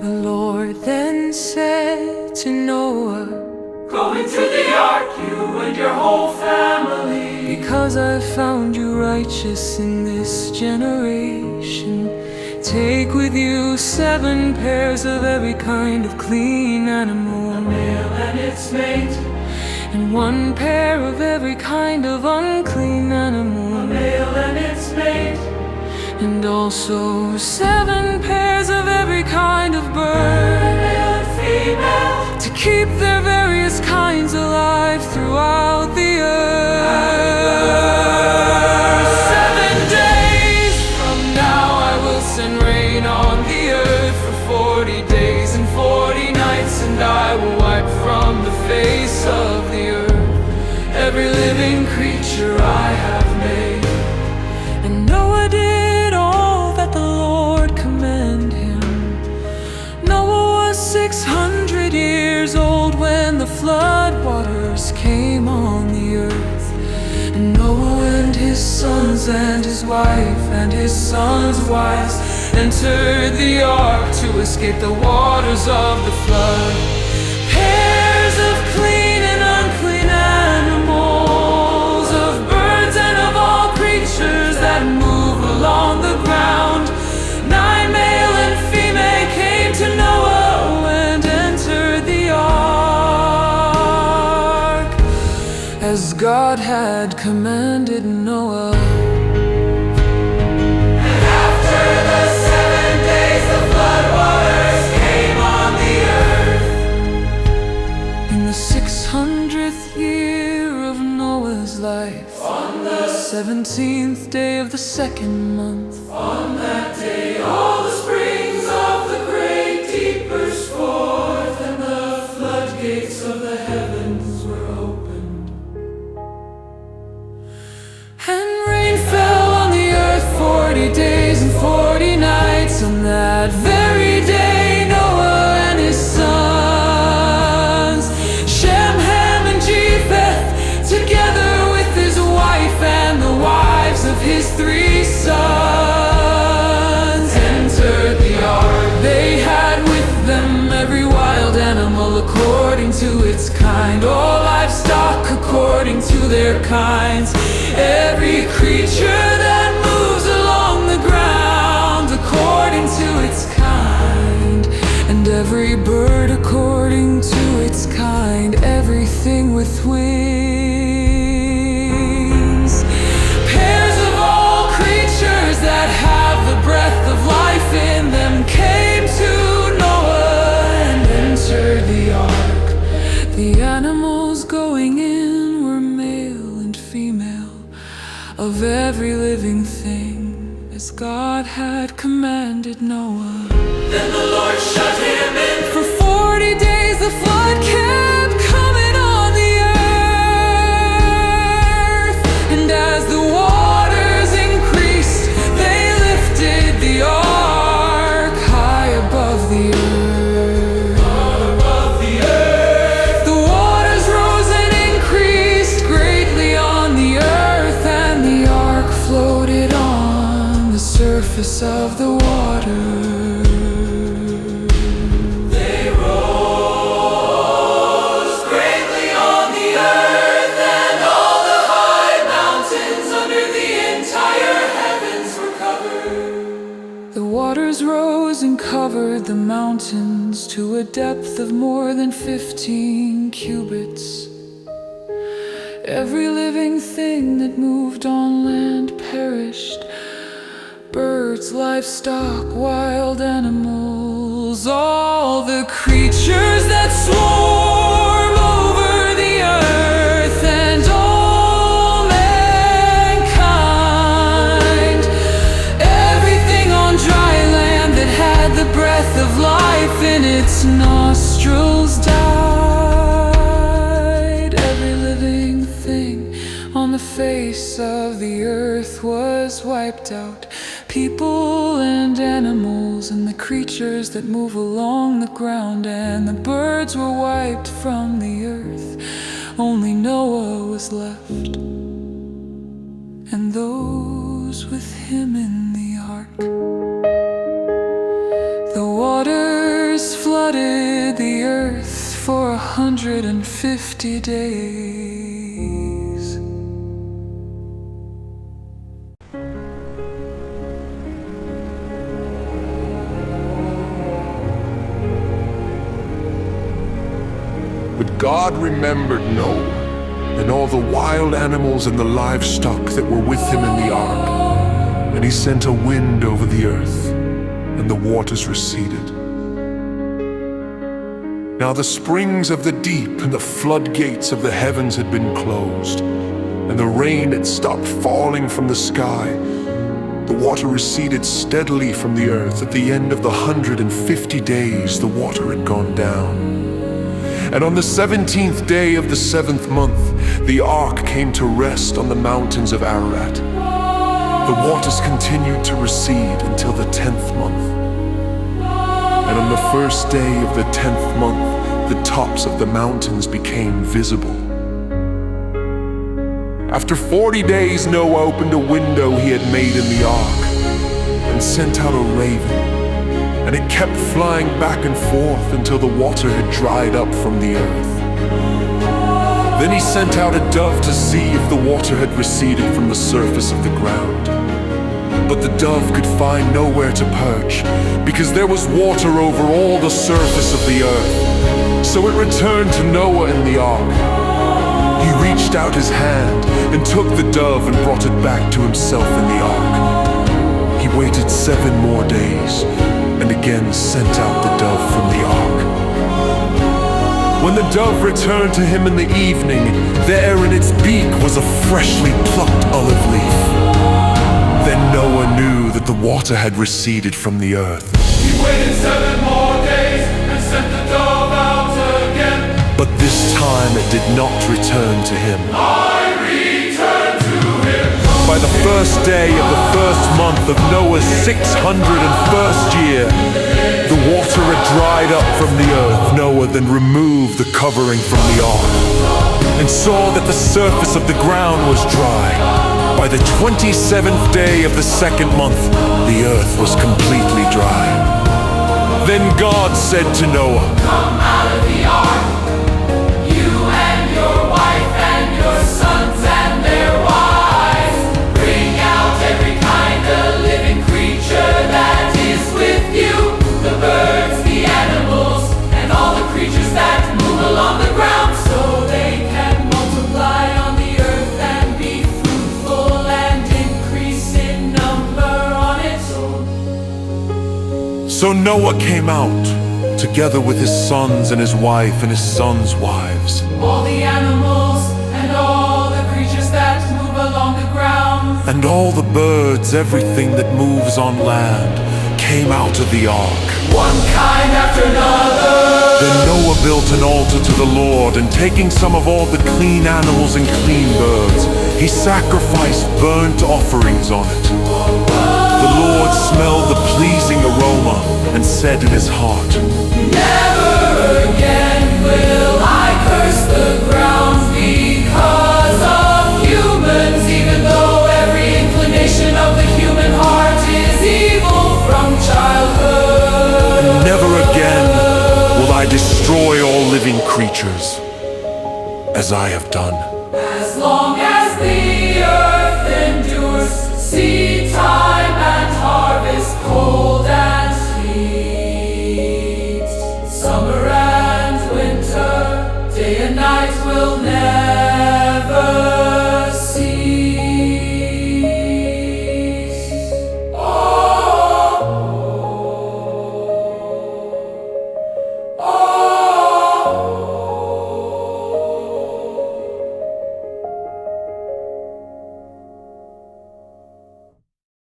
The Lord then said to Noah, "Go into the ark, you and your whole family, because I've found you righteous in this generation. Take with you 7 pairs of every kind of clean animal, a male and its mate, and 1 pair of every kind of unclean animal, a male and its mate, and also 7 pairs of every kind of bird, male and female, to keep their various kinds alive throughout the earth. 7 days from now I will send rain on the earth for 40 days and 40 nights, and I will wipe from the face of the earth every living creature I have made." And Noah did all that the Lord commanded him. Noah was 600 years old when the flood waters came on the earth. And Noah and his sons and his wife and his sons' wives entered the ark to escape the waters of the flood. Pairs of clean and unclean animals, of birds and of all creatures that move along the ground, 9 male and female came to Noah and entered the ark, as God had commanded Noah. and after the 7 days the flood waters came on the earth. In the 600th year of Noah's life, On the 17th day of the 2nd month, On that day all the springs of the great deep burst forth, and the floodgates of the heavens were opened. and rain fell on the earth 40 days and 40 nights. On that very day Noah and his sons, Shem, Ham, and Japheth, together with his wife and the wives of his 3 sons, entered the ark. They had with them every wild animal according to its kind, all livestock according to their kinds, every creature that moves along the ground according to its kind, and every bird according to its kind, everything with wings. Pairs of all creatures that have the breath of life in them came to Noah and entered the ark. The animals going in were male and female, of every living thing, as God had commanded Noah. Then the Lord shut him in. For 40 days the flood kept coming on the earth, and as the waters increased, they lifted the ark high above the earth. Above the earth, The waters rose and increased greatly on the earth, and the ark floated on the surface of the water. they rose greatly on the earth, and all the high mountains under the entire heavens were covered. The waters rose and covered the mountains to a depth of more than 15 cubits. Every living thing that moved on land perished, birds, livestock, wild animals, all the creatures that swarm over the earth, and all mankind, everything on dry land that had the breath of life in its nostrils died. Every living thing on the face of the earth was wiped out. People and animals and the creatures that move along the ground, and the birds were wiped from the earth. Only Noah was left, and those with him in the ark. The waters 150 days. But God remembered Noah and all the wild animals and the livestock that were with him in the ark. And he sent a wind over the earth, and the waters receded. Now the springs of the deep and the floodgates of the heavens had been closed, and the rain had stopped falling from the sky. The water receded steadily from the earth. At the end of the 150 days, the water had gone down. And on the 17th day of the 7th month, the ark came to rest on the mountains of Ararat. The waters continued to recede until the 10th month. And on the first day of the 10th month, the tops of the mountains became visible. After 40 days, Noah opened a window he had made in the ark and sent out a raven. And it kept flying back and forth until the water had dried up from the earth. Then he sent out a dove to see if the water had receded from the surface of the ground. But the dove could find nowhere to perch, because there was water over all the surface of the earth. So it returned to Noah in the ark. He reached out his hand and took the dove and brought it back to himself in the ark. He waited 7 more days and again sent out the dove from the ark. When the dove returned to him in the evening, there in its beak was a freshly plucked olive leaf. Then Noah knew that the water had receded from the earth. He waited 7 more days and sent the dove out again. But this time it did not return to him. I returned to him. By the first day of the first month of Noah's 601st year, the water had dried up from the earth. Noah then removed the covering from the ark and saw that the surface of the ground was dry. By the 27th day of the 2nd month, the earth was completely dry. Then God said to Noah, Come out of the ark, you and your wife and your sons and their wives. Bring out every kind of living creature that is with you, the birds, the animals, and all the creatures that move along the ground, so they can multiply on the earth and be fruitful and increase in number on its own. So Noah came out, together with his sons and his wife and his sons' wives. All the animals and all the creatures that move along the ground, And all the birds, everything that moves on land, came out of the ark. one kind after another. Then Noah built an altar to the Lord, and taking some of all the clean animals and clean birds, he sacrificed burnt offerings on it. The Lord smelled the pleasing aroma and said in his heart, Never again will I curse the ground because of humans, even though every inclination of the human heart is evil from childhood. never again will I destroy all living creatures, as I have done. As long as the earth endures, seed time and harvest, cold and heat, summer and winter, day and night will never